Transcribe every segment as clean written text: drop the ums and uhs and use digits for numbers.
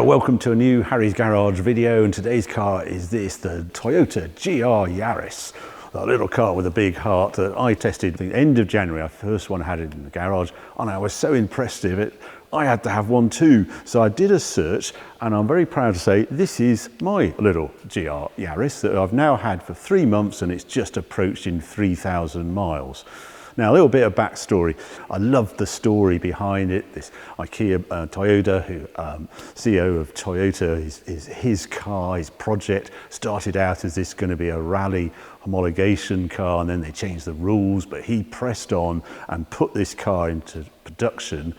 welcome to a new Harry's Garage video, and today's car is the Toyota GR Yaris. That little car with a big heart that I tested at the end of January. I first one had it in the garage and I was so impressed with it, I had to have one too. So I did a search and I'm very proud to say this is my little GR Yaris that I've now had for 3 months and it's just approaching 3,000 miles. Now, a little bit of backstory. I love the story behind it. This IKEA Toyota, CEO of Toyota, is his car, his project started out as this going to be a rally homologation car, and then they changed the rules, but he pressed on and put this car into production,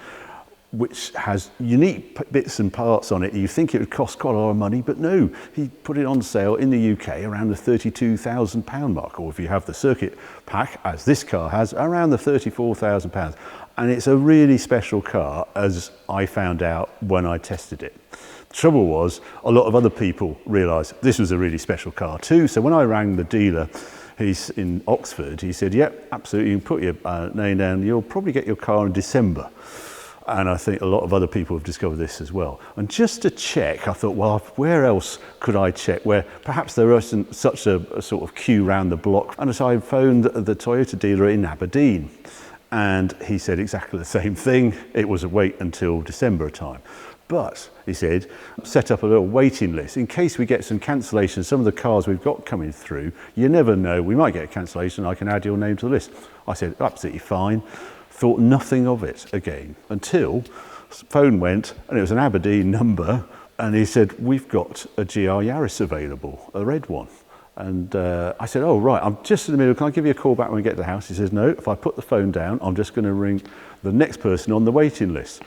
which has unique bits and parts on it. You think it would cost quite a lot of money, but no, he put it on sale in the UK around the £32,000 mark, or if you have the circuit pack, as this car has, around the £34,000. And it's a really special car, as I found out when I tested it. The trouble was, a lot of other people realised this was a really special car too. So when I rang the dealer, he's in Oxford, he said, yep, absolutely, you can put your name down, you'll probably get your car in December. And I think a lot of other people have discovered this as well. And just to check, I thought, well, where else could I check where perhaps there isn't such a sort of queue around the block? And so I phoned the Toyota dealer in Aberdeen, and he said exactly the same thing. It was a wait until December time. But he said, set up a little waiting list in case we get some cancellations. Some of the cars we've got coming through, you never know, we might get a cancellation. I can add your name to the list. I said, absolutely fine. Thought nothing of it again until phone went and it was an Aberdeen number, and he said, we've got a GR Yaris available, a red one. And I said, oh right, I'm just in the middle, can I give you a call back when we get to the house? He says, no, if I put the phone down, I'm just going to ring the next person on the waiting list.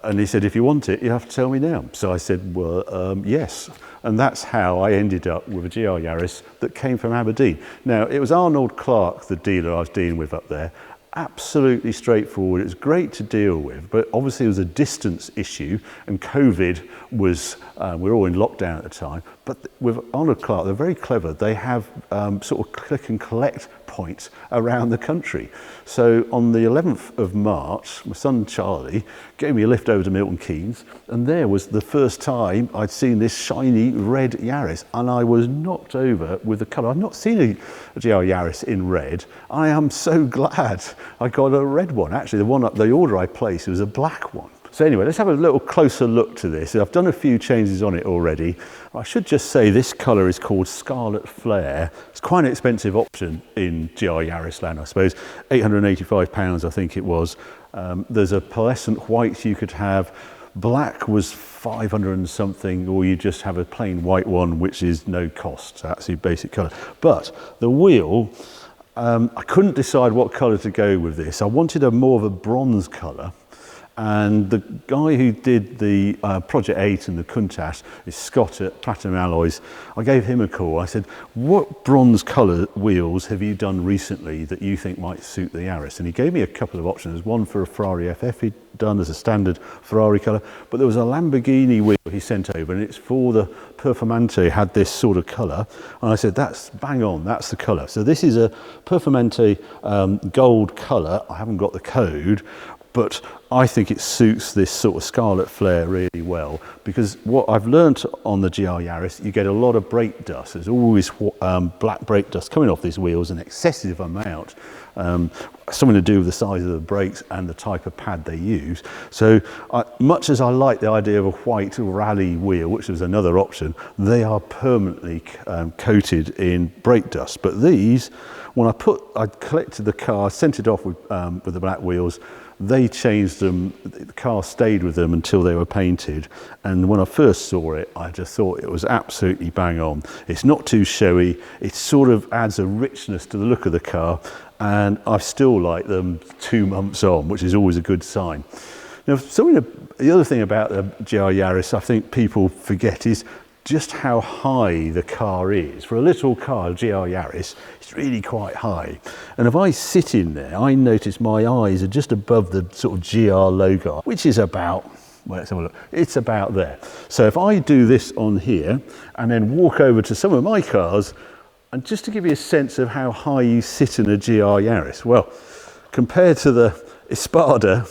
And he said, if you want it, you have to tell me now. So I said, well, yes. And that's how I ended up with a GR Yaris that came from Aberdeen. Now, it was Arnold Clark, the dealer I was dealing with up there. Absolutely straightforward. It was great to deal with, but obviously it was a distance issue, and COVID was, we were all in lockdown at the time. But with Arnold Clark, they're very clever. They have sort of click and collect points around the country. So on the 11th of March, my son Charlie gave me a lift over to Milton Keynes, and there was the first time I'd seen this shiny red Yaris, and I was knocked over with the colour. I've not seen a GR Yaris in red. I am so glad I got a red one. Actually, the order I placed was a black one. So anyway, let's have a little closer look to this. I've done a few changes on it already. I should just say this colour is called Scarlet Flare. It's quite an expensive option in GR Yaris land, I suppose. £885, I think it was. There's a pearlescent white you could have. Black was 500 and something, or you just have a plain white one, which is no cost. So that's the basic colour. But the wheel, I couldn't decide what colour to go with this. I wanted more of a bronze colour. And the guy who did the Project 8 and the Countach is Scott at Platinum Alloys. I gave him a call. I said, what bronze colour wheels have you done recently that you think might suit the Yaris? And he gave me a couple of options. There's one for a Ferrari FF he'd done as a standard Ferrari colour, but there was a Lamborghini wheel he sent over, and it's for the Performante, had this sort of colour. And I said, that's bang on, that's the colour. So this is a Performante gold colour. I haven't got the code, but I think it suits this sort of scarlet flare really well, because what I've learnt on the GR Yaris, you get a lot of brake dust. There's always black brake dust coming off these wheels, an excessive amount, something to do with the size of the brakes and the type of pad they use. So much as I like the idea of a white rally wheel, which is another option, they are permanently coated in brake dust. But these, when I collected the car, sent it off with the black wheels, they changed them, the car stayed with them until they were painted. And when I first saw it, I just thought it was absolutely bang on. It's not too showy, it sort of adds a richness to the look of the car, and I still like them 2 months on, which is always a good sign. Now, the other thing about the GR Yaris I think people forget is just how high the car is. For a little car, GR Yaris, it's really quite high. And if I sit in there, I notice my eyes are just above the sort of GR logo, which is about, well, let's have a look, it's about there. So if I do this on here and then walk over to some of my cars, and just to give you a sense of how high you sit in a GR Yaris, well, compared to the Espada,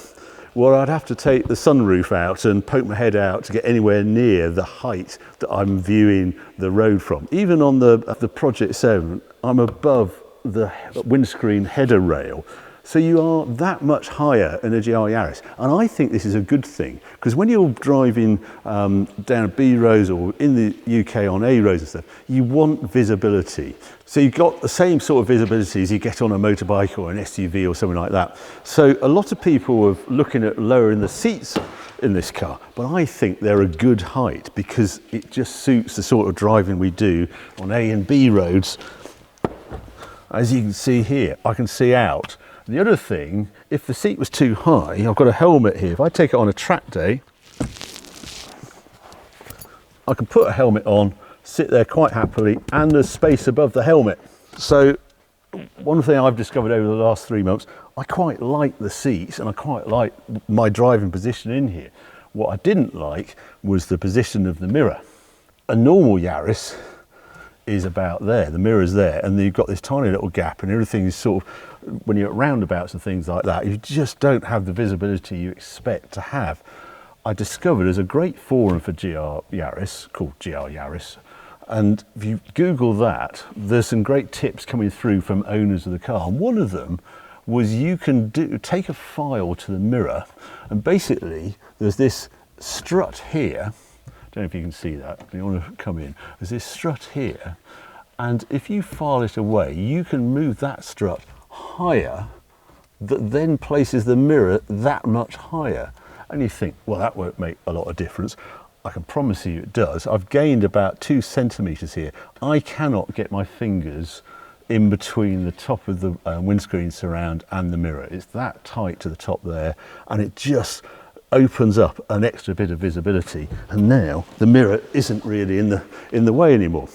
well, I'd have to take the sunroof out and poke my head out to get anywhere near the height that I'm viewing the road from. Even on the Project 7, I'm above the windscreen header rail. So you are that much higher in a GR Yaris. And I think this is a good thing, because when you're driving down B roads or in the UK on A roads and stuff, you want visibility. So you've got the same sort of visibility as you get on a motorbike or an SUV or something like that. So a lot of people are looking at lowering the seats in this car, but I think they're a good height because it just suits the sort of driving we do on A and B roads. As you can see here, I can see out. The other thing, if the seat was too high, I've got a helmet here. If I take it on a track day, I can put a helmet on, sit there quite happily, and there's space above the helmet. So one thing I've discovered over the last 3 months, I quite like the seats and I quite like my driving position in here. What I didn't like was the position of the mirror. A normal Yaris is about there, the mirror's there, and you've got this tiny little gap and everything is sort of, when you're at roundabouts and things like that, you just don't have the visibility you expect to have. I discovered there's a great forum for GR Yaris called GR Yaris, and if you Google that, there's some great tips coming through from owners of the car. And one of them was you can take a file to the mirror, and basically there's this strut here. I don't know if you can see that. If you want to come in, there's this strut here, and if you file it away, you can move that strut higher, that then places the mirror that much higher. And you think, well, that won't make a lot of difference. I can promise you it does. I've gained about 2 centimeters here. I cannot get my fingers in between the top of the windscreen surround and the mirror. It's that tight to the top there, and it just opens up an extra bit of visibility, and now the mirror isn't really in the way anymore.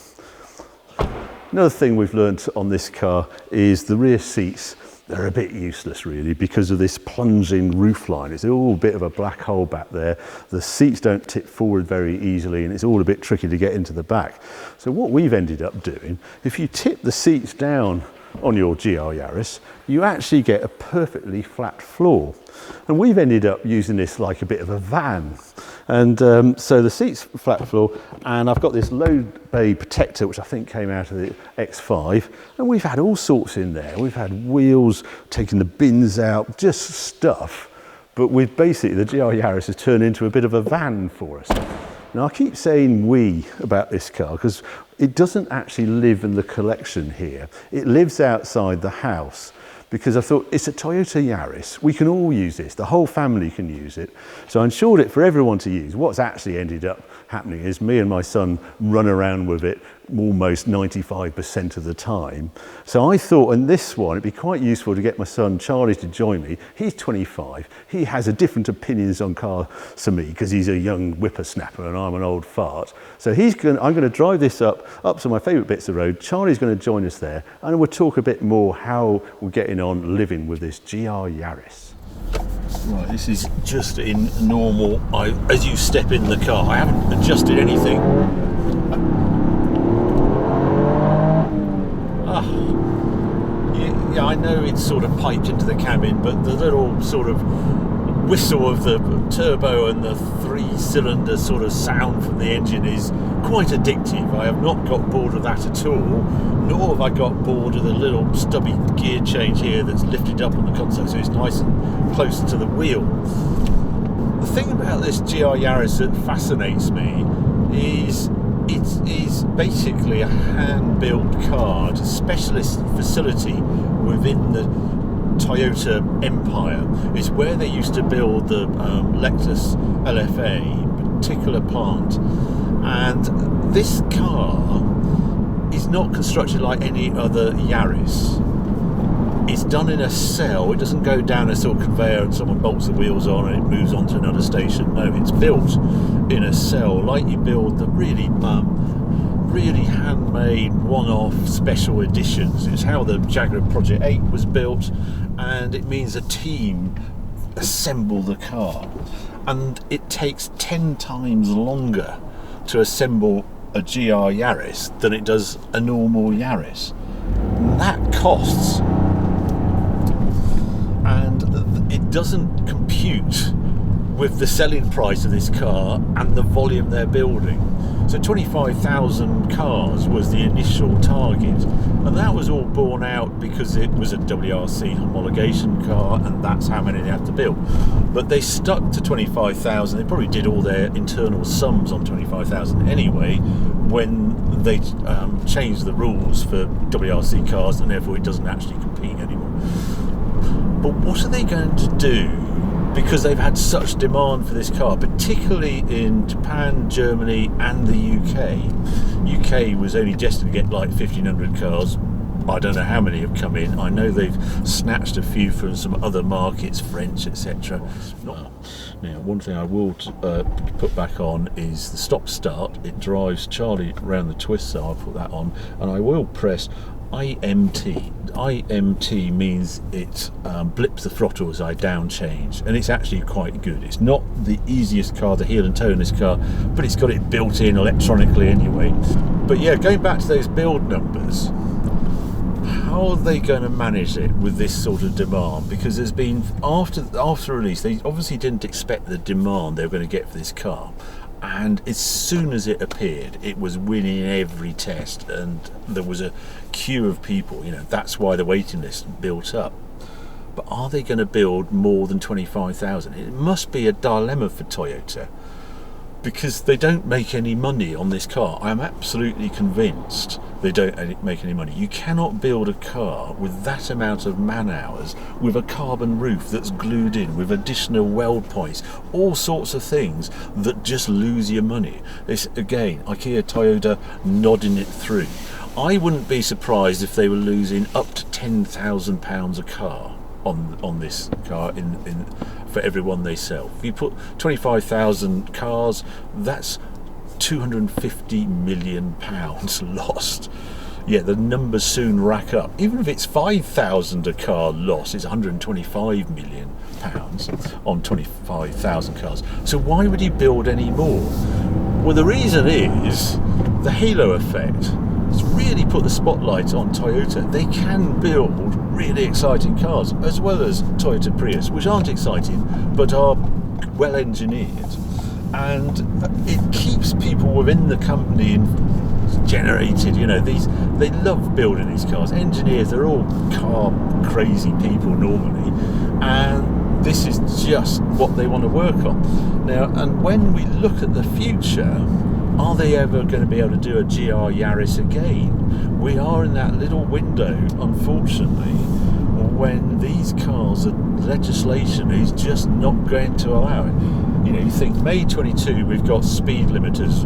Another thing we've learned on this car is the rear seats. They're a bit useless really because of this plunging roofline. It's all a bit of a black hole back there. The seats don't tip forward very easily, and it's all a bit tricky to get into the back. So what we've ended up doing, if you tip the seats down on your GR Yaris, you actually get a perfectly flat floor. And we've ended up using this like a bit of a van. And so the seat's flat floor, and I've got this low bay protector, which I think came out of the X5, and we've had all sorts in there. We've had wheels, taking the bins out, just stuff. But we've basically, the GR Yaris has turned into a bit of a van for us. Now I keep saying we about this car because it doesn't actually live in the collection here. It lives outside the house, because I thought it's a Toyota Yaris. We can all use this. The whole family can use it. So I insured it for everyone to use. What's actually ended up happening is me and my son run around with it almost 95% of the time. So I thought in this one, it'd be quite useful to get my son Charlie to join me. He's 25. He has a different opinions on cars to me because he's a young whippersnapper and I'm an old fart. So I'm going to drive this up to my favourite bits of the road. Charlie's going to join us there, and we'll talk a bit more how we're getting on living with this GR Yaris. Right, this is just in normal. As you step in the car, I haven't adjusted anything. Yeah, I know it's sort of piped into the cabin, but the little sort of whistle of the turbo and the 3-cylinder sort of sound from the engine is quite addictive. I have not got bored of that at all, nor have I got bored of the little stubby gear change here that's lifted up on the console so it's nice and close to the wheel. The thing about this GR Yaris that fascinates me is it is basically a hand-built car. It's a specialist facility within the Toyota empire. It's where they used to build the Lexus LFA particular plant, and this car is not constructed like any other Yaris. It's done in a cell. It doesn't go down a sort of conveyor and someone bolts the wheels on and it moves on to another station. No, it's built in a cell like you build the really handmade one-off special editions. It's how the Jaguar Project 8 was built, and it means a team assemble the car, and it takes 10 times longer to assemble a GR Yaris than it does a normal Yaris. And that costs, and it doesn't compute with the selling price of this car and the volume they're building. So 25,000 cars was the initial target, and that was all borne out because it was a WRC homologation car, and that's how many they had to build. But they stuck to 25,000. They probably did all their internal sums on 25,000 anyway when they changed the rules for WRC cars, and therefore it doesn't actually compete anymore. But what are they going to do? Because they've had such demand for this car, particularly in Japan, Germany and the UK. UK was only destined to get like 1,500 cars. I don't know how many have come in. I know they've snatched a few from some other markets, French, etc. Now, one thing I will put back on is the stop-start. It drives Charlie around the twist, so I'll put that on. And I will press IMT. IMT means it blips the throttle as I down change, and it's actually quite good. It's not the easiest car to heel and toe in this car, but it's got it built in electronically anyway. But yeah, going back to those build numbers, how are they going to manage it with this sort of demand? Because there's been, after release, they obviously didn't expect the demand they were going to get for this car. And as soon as it appeared, it was winning every test, and there was a queue of people. You know, that's why the waiting list built up. But are they going to build more than 25,000? It must be a dilemma for Toyota, because they don't make any money on this car. I am absolutely convinced they don't make any money. You cannot build a car with that amount of man hours, with a carbon roof that's glued in, with additional weld points, all sorts of things that just lose your money. This, again, IKEA, Toyota nodding it through. I wouldn't be surprised if they were losing up to £10,000 a car on this car for every one they sell. If you put 25,000 cars, that's £250 million lost. Yeah, the numbers soon rack up. Even if it's 5,000 a car loss, it's £125 million on 25,000 cars. So why would you build any more? Well, the reason is the halo effect. It's really put the spotlight on Toyota. They can build really exciting cars, as well as Toyota Prius, which aren't exciting but are well engineered, and it keeps people within the company generated. You know, they love building these cars. Engineers, they're all car crazy people normally, and this is just what they want to work on now. And when we look at the future, are they ever going to be able to do a GR Yaris again? We are in that little window, unfortunately, when these cars, legislation is just not going to allow it. You know, you think May 22, we've got speed limiters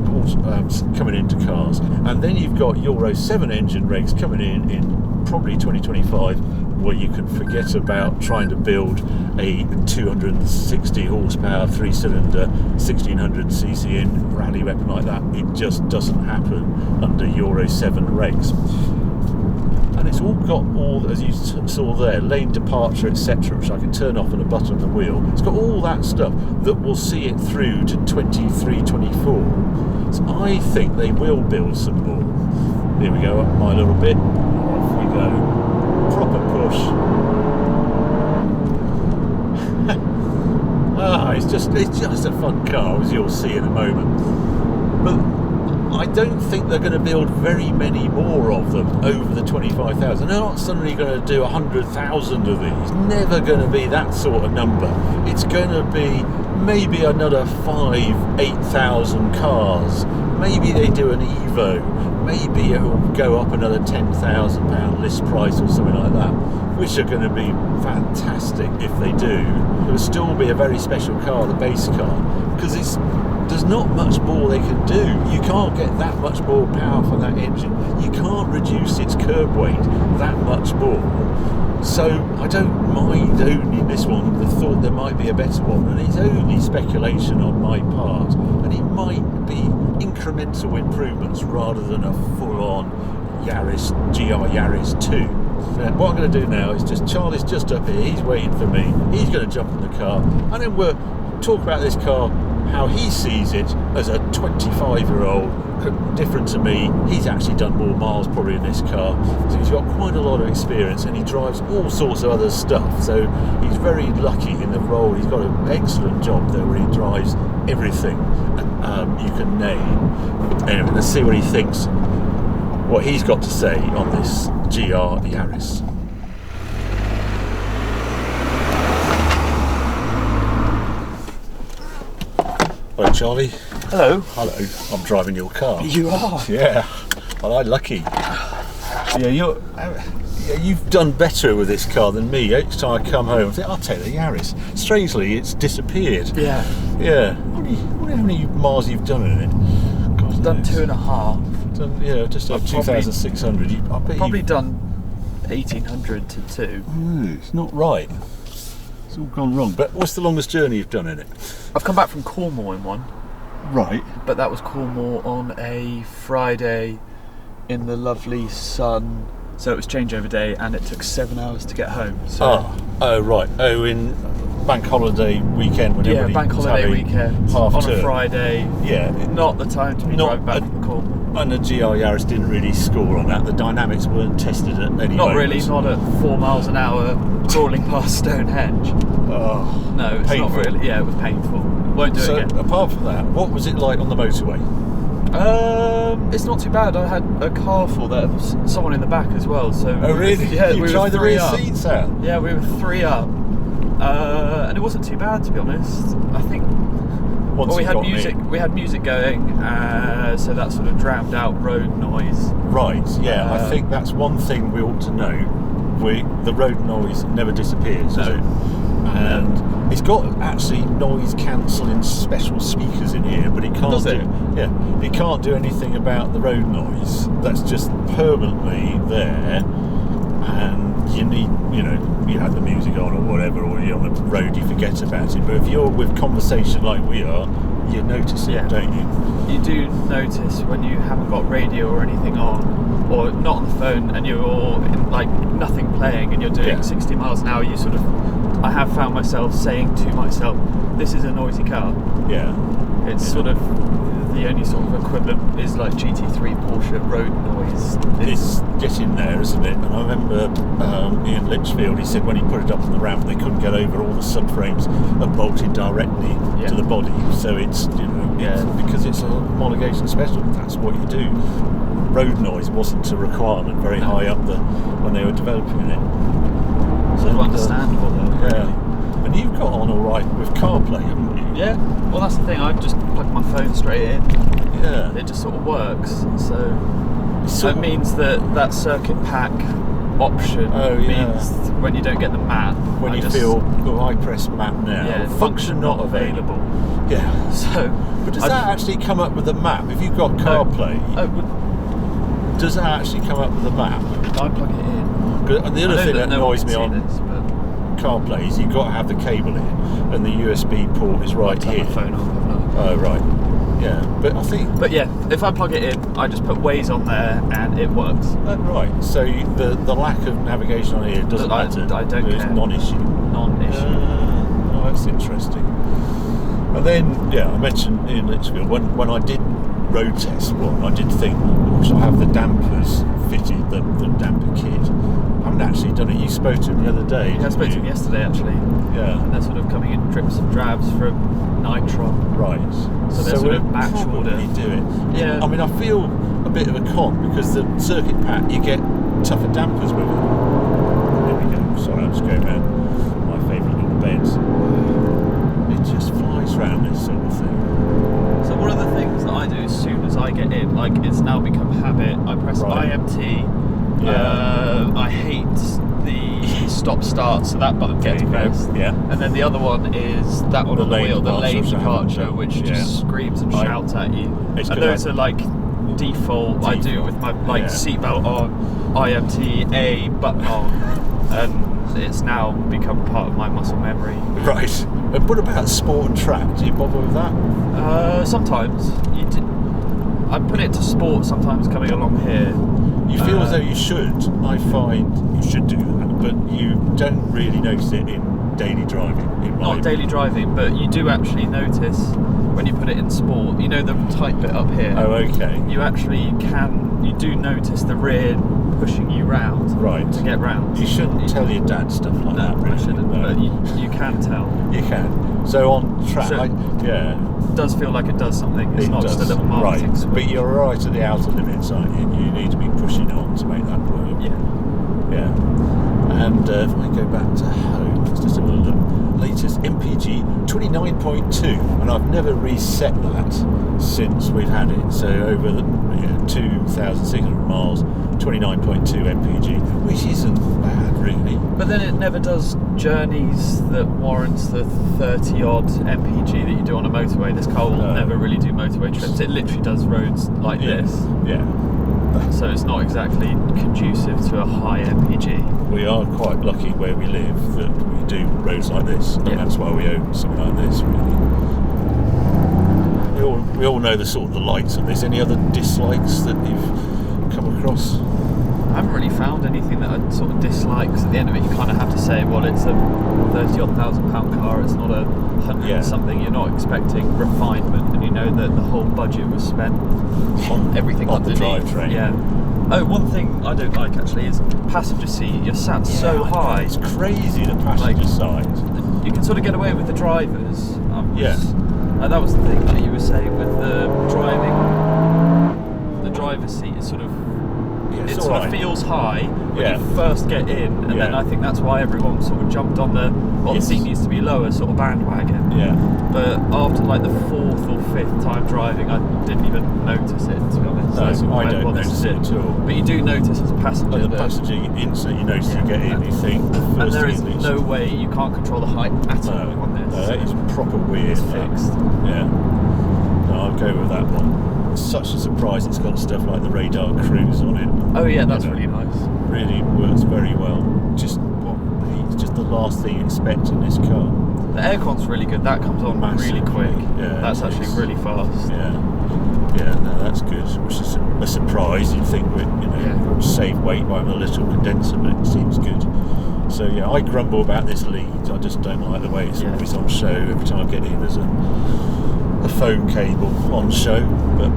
coming into cars, and then you've got Euro 7 engine regs coming in probably 2025, where you can forget about trying to build a 260 horsepower 3-cylinder 1600cc in rally weapon like that. It just doesn't happen under Euro 7 regs. And it's all got all, as you saw there, lane departure, etc., which I can turn off on a button on the wheel. It's got all that stuff that will see it through to 23, 24. So I think they will build some more. Here we go, up my little bit. Off we go. Proper push. It's just a fun car, as you'll see in a moment. But I don't think they're going to build very many more of them over the 25,000. They're not suddenly going to do 100,000 of these. Never going to be that sort of number. It's going to be maybe another 8,000 cars. Maybe they do an Evo. Maybe it will go up another £10,000 list price or something like that, which are going to be fantastic if they do. It will still be a very special car, the base car, because there's not much more they can do. You can't get that much more power from that engine. You can't reduce its curb weight that much more. So I don't mind owning this one, the thought there might be a better one, and it's only speculation on my part, and it might be incremental improvements rather than a full-on Yaris, GR Yaris 2. What I'm going to do now is Charlie's just up here, he's waiting for me, he's going to jump in the car, and then we'll talk about this car, how he sees it as a 25-year-old, different to me. He's actually done more miles probably in this car, so he's got quite a lot of experience, and he drives all sorts of other stuff, so he's very lucky in the role. He's got an excellent job there where he drives everything you can name. Anyway, let's see what he thinks, what he's got to say on this GR Yaris. Hello, Charlie. Hello. Hello. I'm driving your car. You are? Yeah. Well, I'm lucky. Yeah, you've done better with this car than me. Each time I come home, I think I'll take the Yaris. Strangely, it's disappeared. Yeah. Yeah. Wonder how many miles you've done in it. God, I've done 2.5. Done, yeah, just over 2,600. I've probably done 1,800 to 2. It's not right. It's all gone wrong. But what's the longest journey you've done in it? I've come back from Cornwall in one. Right. But that was Cornwall on a Friday in the lovely sun. So it was changeover day, and it took 7 hours to get home. So oh, right. Oh, in bank holiday weekend when everybody bank holiday weekend half on term. A Friday. Yeah. Not the time to be driving back from Cornwall. And the GR Yaris didn't really score on that. The dynamics weren't tested at any Not moment. really. Not at 4 miles an hour crawling past Stonehenge. Oh, No, it's painful. not really. Yeah, it was painful. Won't do it again. So, apart from that, what was it like on the motorway? It's not too bad. I had a car full there, someone in the back as well. So Oh, really? Yeah, you we tried were the 3 rear up. seats out? Yeah, we were 3 up, and it wasn't too bad, to be honest. I think. Once We you had got music. in. We had music going, so that sort of drowned out road noise. Right. Yeah, I think that's one thing we ought to know. The road noise never disappears, does No. it? And it's got actually noise cancelling special speakers in here, but it can't Does it? it can't do anything about the road noise. That's just permanently there, and you need, you have the music on or whatever, or you're on the road, you forget about it. But if you're with conversation like we are, you notice it, Yeah. don't you? You do notice when you haven't got radio or anything on, or not on the phone, and you're like nothing playing, and you're doing 60 miles an hour. You sort of, I have found myself saying to myself, "This is a noisy car." Yeah. It's sort of the only sort of equivalent is like GT3 Porsche road noise. It's getting there, isn't it? And I remember Ian Litchfield, he said when he put it up on the ramp, they couldn't get over all the subframes are bolted directly to the body. So it's, because it's a homologation special, that's what you do. Road noise wasn't a requirement very high up when they were developing it. So understandable though. Yeah. And you've got on all right with CarPlay, haven't you? Yeah. Well, that's the thing. I just plug my phone straight in. Yeah. It just sort of works. So It's it means that circuit pack option means when you don't get the map. When you feel, I press map now, function not available. Yeah. So, but does that actually come up with a map? If you've got CarPlay, does that actually come up with a map? I plug it in. And the other thing that annoys me on CarPlay is you've got to have the cable in, and the USB port is right here. My phone on, oh, right. Yeah, but I think. But yeah, if I plug it in, I just put Waze on there, and it works. Oh, right. So the lack of navigation on here doesn't matter. I don't care. It's non-issue. Non-issue. Oh, that's interesting. And then, I mentioned Ian Litchfield, when I did road test one, I did think, should I have the dampers fitted, the damper kit? I haven't actually done it. You spoke to him the other day. Yeah, I spoke to him yesterday actually. Yeah. And they're sort of coming in drips and drabs from Nitron. Right. So they're sort of batch order. Do it. Yeah. I mean, I feel a bit of a con because the circuit pack, you get tougher dampers with it. There we go. Sorry, I'm just going around my favourite little beds. It just flies round this sort of thing. So one of the things that I do as soon as I get in, like it's now become habit, I press IMT. I hate the stop start, so that button gets pressed. Yeah. And then the other one is that one on the wheel, the lane departure, which just screams and shouts at you. And those are like default. I do with my seatbelt on, IMT A button on, and it's now become part of my muscle memory. Right. And what about sport and track? Do you bother with that? Sometimes. I put it to sport sometimes coming along here. You feel as though you should. I find you should do that, but you don't really notice it in daily driving. Not daily driving, but you do actually notice when you put it in sport, you know the tight bit up here. Oh, okay. You do notice the rear pushing you round. Right. To get round. You shouldn't tell your dad stuff like that, really. I shouldn't, but you can tell. You can. So on track, So yeah. It does feel like it does something. It's not just a little marketing switch. But you're right at the outer limits, aren't you? You need to be pushing on to make that work. Yeah. Yeah. And if I go back to home, let's just have a look. Latest MPG 29.2, and I've never reset that since we've had it. So over the 2,600 miles, 29.2 MPG, which isn't bad really. But then it never does journeys that warrants the 30 odd MPG that you do on a motorway. This car will never really do motorway trips. It literally does roads like this. Yeah. So it's not exactly conducive to a high MPG. We are quite lucky where we live that we do roads like this, and that's why we own something like this, really. We all know the sort of the lights of this. Any other dislikes that you've come across? I haven't really found anything that I sort of dislike, because at the end of it you kind of have to say, well, it's a 30-odd thousand pound car, it's not a 100 something. You're not expecting refinement, and you know that the whole budget was spent on everything on the underneath. drivetrain. Yeah. Oh, one thing I don't like actually is passenger seat. You're sat so high. It's crazy, the passenger side. You can sort of get away with the drivers. Yeah. And that was the thing that you were saying with the driving. The driver's seat is sort of. It sort of feels high when you first get in, and then I think that's why everyone sort of jumped on the the seat needs to be lower sort of bandwagon. Yeah. But after like the 4th or 5th time driving, I didn't even notice it, to be honest. No, I don't notice it at all. But you do notice as a passenger. Like the passenger insert, you notice you get in, you think. And there is no way you can't control the height at all on this. No, that is proper weird. It's fixed. Yeah. No, I'll go with that one. It's such a surprise it's got stuff like the radar cruise on it. Oh yeah, that's really nice. Really works very well. It's just the last thing you expect in this car. The aircon's really good. That comes on really quick. Yeah, that's actually really fast. Yeah. Yeah, no, that's good. Which is a surprise. You'd think we'd save weight by having a little condenser, but it seems good. So yeah, I grumble about this lead. I just don't like the way it's always on show. Every time I get in, there's a phone cable on show, but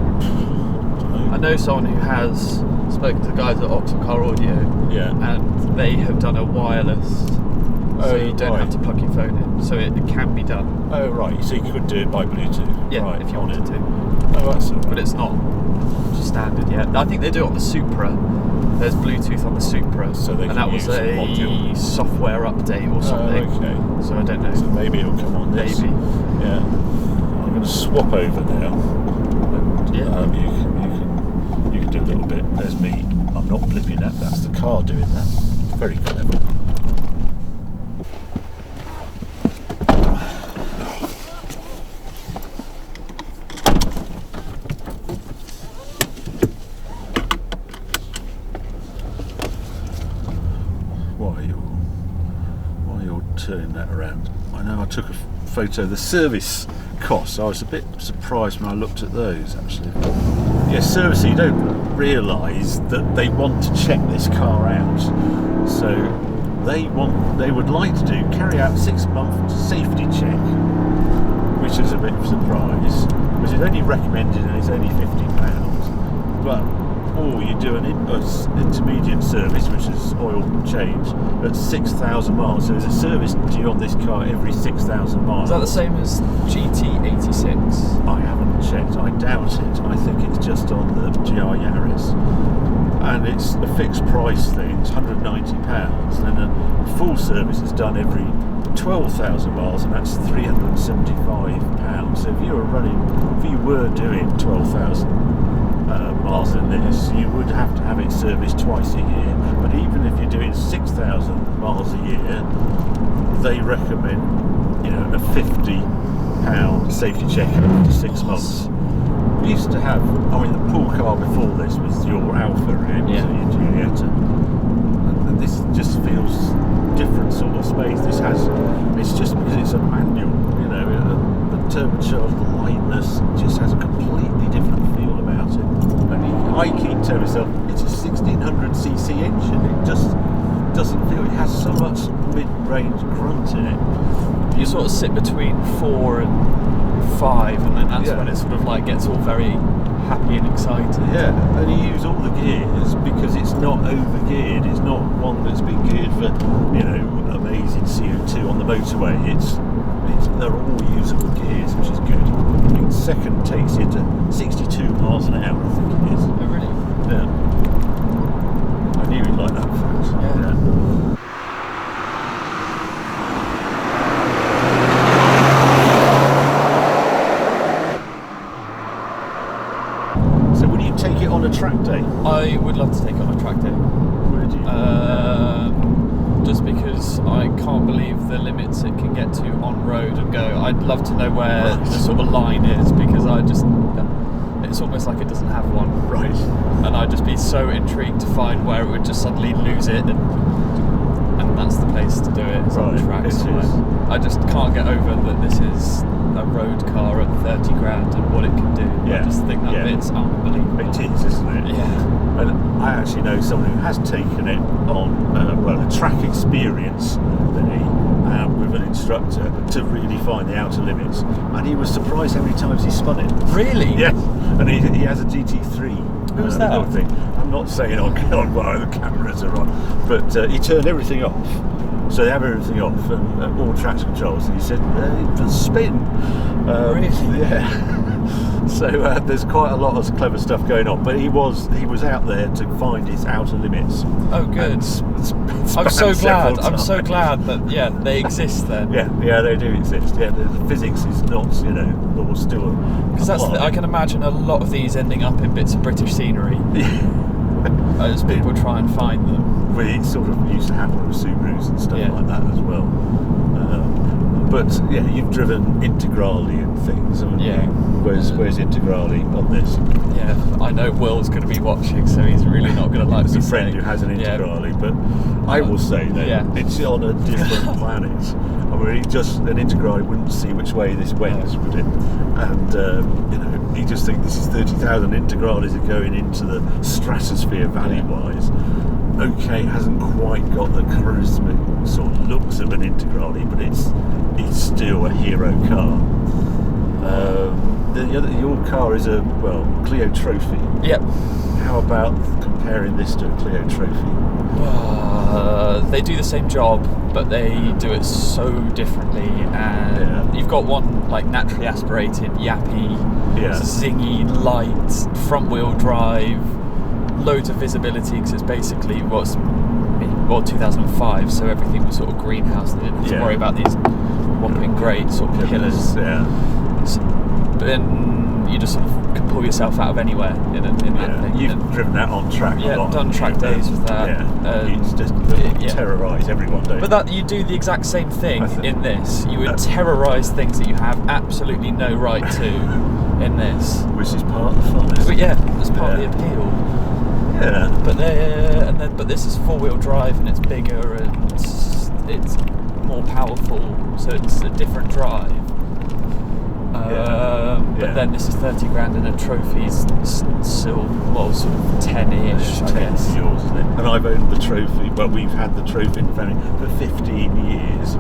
I know someone who has spoken to the guys at Oxford Car Audio, and they have done a wireless, so you don't have to plug your phone in, so it can be done. Oh right, so you could do it by Bluetooth. Yeah, if you wanted to. Oh, that's all right. But it's not standard yet. I think they do it on the Supra. There's Bluetooth on the Supra, so they and that was a software update or something. Oh, okay. So I don't know. So maybe it'll come on this. Maybe. Yeah. I'm going to swap over now. Yeah. You can do a little bit. There's me. I'm not blipping that. That's the car doing that. Very clever. While you're turning that around, I know I took a photo of the service costs. I was a bit surprised when I looked at those actually. Yeah, servicing, you don't realise that they want to check this car out. So they would like to carry out 6-month safety check, which is a bit of a surprise, which is only recommended and it's only £50. But you do an intermediate service, which is oil change, at 6,000 miles. So there's a service due on this car every 6,000 miles. Is that the same as GT86? I haven't checked. I doubt it. I think it's just on the GR Yaris. And it's a fixed price thing. It's £190. Then a full service is done every 12,000 miles, and that's £375. So if you were doing 12,000 miles in this, you would have to have it serviced twice a year. But even if you're doing 6,000 miles a year, they recommend a £50 safety check after 6 months. We used to have, the pool car before this was your Alpha, your Giulietta, and this just feels different sort of space. It's just because it's a manual, the turbocharged lightness just has a completely different feel about it. And I keep telling myself it's a 1600cc engine. It just doesn't feel, it has so much mid-range grunt in it. You sort of sit between 4 and 5, and then that's when it sort of like gets all very happy and excited. Yeah, and you use all the gears because it's not over-geared. It's not one that's been geared for, amazing CO2 on the motorway. They're all usable gears, which is good. I think second takes you to 62 miles an hour, I think it is. Oh, really? Yeah. I knew you'd like that fact. Yeah. So would you take it on a track day? I would love to take it on a track day. Would you? Just because I can't believe the limits it can get to on road and go. I'd love to know where the sort of line is, because it's almost like it doesn't have one. Right. And I'd just be so intrigued to find where it would just suddenly lose it, and that's the place to do it. It's on track. I just can't get over that this is a road car at 30 grand and what it can do. Yeah. I just think that bit's unbelievable. It is, isn't it? Yeah. And I actually know someone who has taken it on a track experience day with an instructor to really find the outer limits, and he was surprised how many times he spun it. Really? Yes. And he has a GT3. Who's that? Thing. I'm not saying on why the cameras are on, but he turned everything off. So they have everything off and all traction controls, and he said the spin. Really? Yeah. So there's quite a lot of clever stuff going on, but he was out there to find his outer limits. Oh, good. I'm so glad that they exist then. Yeah, they do exist. Yeah, the physics is not or still because I can imagine a lot of these ending up in bits of British scenery. As people try and find them. It sort of used to happen with Subarus and stuff like that as well. But you've driven Integrali and things, haven't you? Where's Integrali on this? Yeah, I know Will's going to be watching, so he's really not going to like There's me a friend saying. who has an Integrali, but I will say that it's on a different planet. I mean, an Integrali wouldn't see which way this went, would it? And you just think this is 30,000 Integralis are going into the stratosphere valley-wise. Okay, hasn't quite got the charismatic sort of looks of an Integrali, but it's still a hero car. Your car is a Clio Trophy. Yep. How about comparing this to a Clio Trophy? They do the same job, but they do it so differently. And you've got one like naturally aspirated, yappy, zingy, light, front-wheel drive. Loads of visibility because it's basically 2005, so everything was sort of greenhouse. They didn't have to worry about these whopping great sort of pillars. Yeah. But then you just sort of can pull yourself out of anywhere in that thing. You've driven that on track a lot. Done track days with that. It's just terrorise everyone, don't you? But that you do the exact same thing in this. You would terrorise things that you have absolutely no right to in this. Which is part of the fun. But that's part of the appeal. Yeah. But this is four-wheel drive and it's bigger and it's more powerful, so it's a different drive. But then this is 30 grand and a trophy's still sort of 10-ish, I guess. Yours, isn't it? And I've owned the trophy. Well, we've had the trophy in the family for 15 years.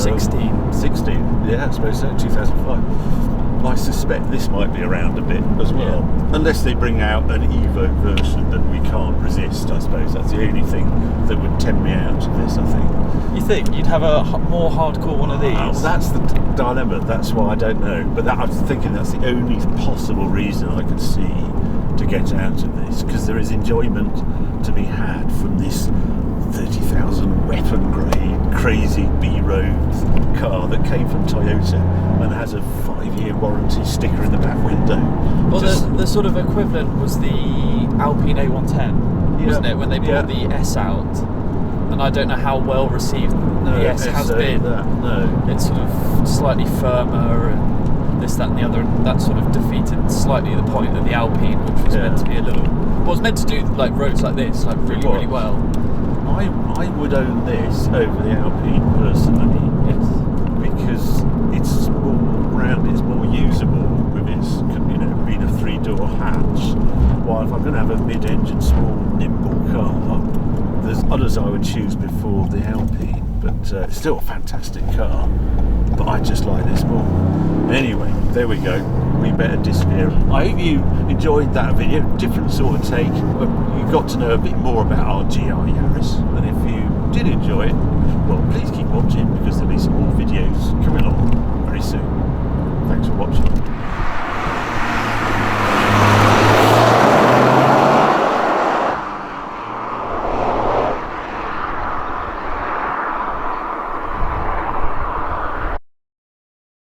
16. 16. Yeah, I suppose so. 2005. I suspect this might be around a bit as well, unless they bring out an Evo version that we can't resist. I suppose that's the only thing that would tempt me out of this. I think. You think you'd have a more hardcore one of these? That's the dilemma. That's why I don't know. But I was thinking that's the only possible reason I could see to get out of this, because there is enjoyment to be had from this 30,000 weapon grade crazy B-road car that came from Toyota and has a 5-year warranty sticker in the back window. Well, the sort of equivalent was the Alpine A110, wasn't it, when they brought the S out? And I don't know how well received the S has been. It's sort of slightly firmer and this, that and the other, and that sort of defeated slightly the point of the Alpine, which was meant to be was meant to do like roads like this, like really well. I would own this over the Alpine personally, because it's more round, it's more usable with its, being a 3-door hatch. While if I'm going to have a mid-engine, small, nimble car, there's other others I would choose before the Alpine, but it's still a fantastic car. But I just like this more. Anyway, there we go. We better disappear. I hope you enjoyed that video. Different sort of take. You got to know a bit more about our GR Yaris. And if you did enjoy it, well, please keep watching because there'll be some more videos coming along very soon. Thanks for watching.